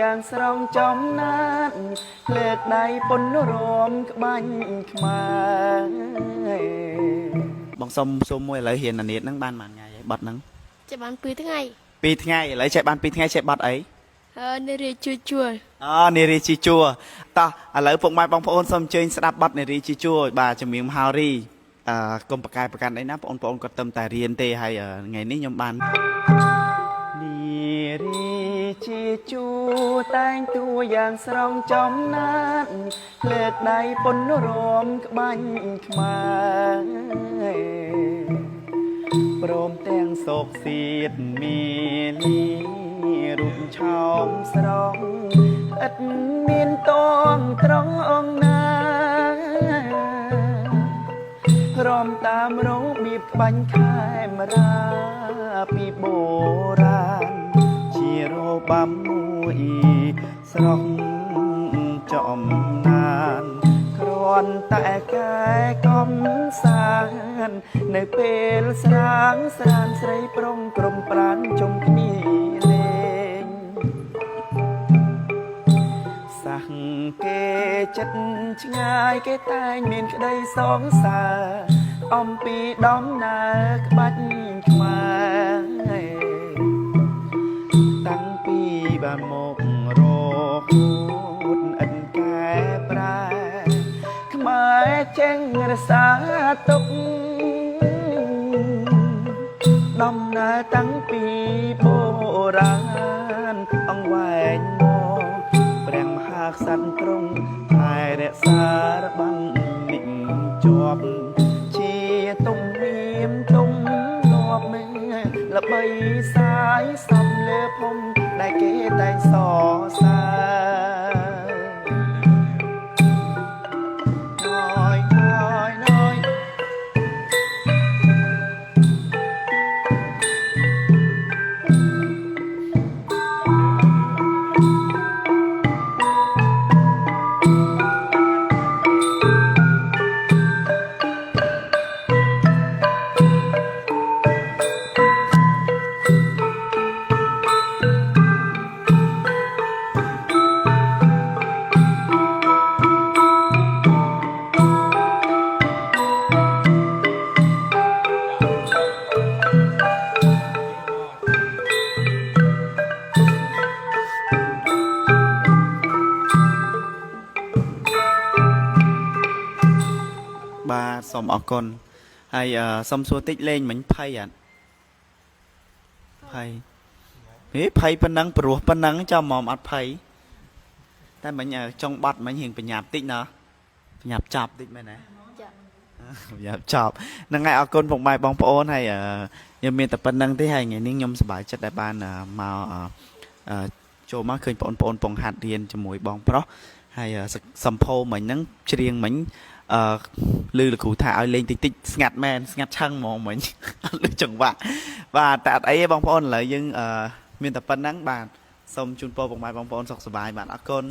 យ៉ាងស្រងចំណាត់លើកដៃពុនរមក្បាញ់ខ្មៅបងសុំមួយឥឡូវហ៊ានអានេះហ្នឹងបានមួយថ្ងៃហើយបត់ហ្នឹងចេះបាន2 ថ្ងៃ2 ថ្ងៃឥឡូវចេះបាន2 ថ្ងៃចេះបត់អីនារីជួលនារីជីជួតោះឥឡូវពុកម៉ែបងប្អូនសូមអញ្ជើញស្ដាប់បទនារីជីជួបាទជំនាញមហោរីកុំប្រកែប្រកាន់អីណាបងប្អូនគាត់ទៅតែរៀនទេហើយថ្ងៃនេះខ្ញុំបាននារីជីជួតែងតួយ៉ាងស្រងចំណាត់លើកដៃពុនរមក្បាញ់ខ្មៅព្រមទាំងសោកសៀតមីលីរូបឆោមស្រងឥតមានតងត្រង់អង្គណាព្រមតាមរបៀបក្បាញ់ខែមរាពីបុរាណជារបាំមួយស្រស់ចំណានគ្រាន់តែកែកំសាន្តនៅពេលស្រាងស្រានស្រីប្រុងក្រុមប្រានជុំគ្នាលេងសាសគេចិត្តឆ្ងាយគេតែងមានក្តីសងសាអំពីដំណើរក្បាច់ខ្មៅតាំងពីបានមករហូតអិនកែប្រែខ្មែរចេញរសាទុកដំណើរតាំងពីបុរាណអង្វែងមកព្រះមហាក្សត្រទ្រង់ថែរក្សារបាំនេះជាប់ជាទុំមានទុំលាប់មិនល្បីសាយសំលើភូមិដែលគេតែងសរសើបាទសូមអរគុណហើយសូមសួរតិចលេងមិញភ័យអត់ភ័យភ័យប៉ុណ្ណឹងព្រោះប៉ុណ្ណឹងចាំមកអត់ភ័យតែមិញចង់បាត់មិញរៀងបញ្ញាប់តិចណាបញ្ញាប់ចាប់តិចមែនទេបញ្ញាប់ចាប់ហ្នឹងហើយអរគុណពុកម៉ែបងប្អូនហើយខ្ញុំមានតែប៉ុណ្្នឹងទេហើយថ្ងៃនេះខ្ញុំសប្បាយចិត្តដែលបានមកចូលមកឃើញបងប្អូនពងហាត់រៀនជាមួយបងប្រុសហើយសំភោមិញហ្នឹងច្រៀងមិញលឺលោកគ្រូថាឲ្យលេងតិចតិចស្ងាត់មែនស្ងាត់ឆឹងហ្មងមិញអត់លឺចង្វាក់បាទតែអត់អីទេបងប្អូនឥឡូវយើងមានតែប៉ុណ្្នឹងបាទសូមជូនពរពុកម៉ែបងប្អូនសុខសប្បាយបាទអរគុណ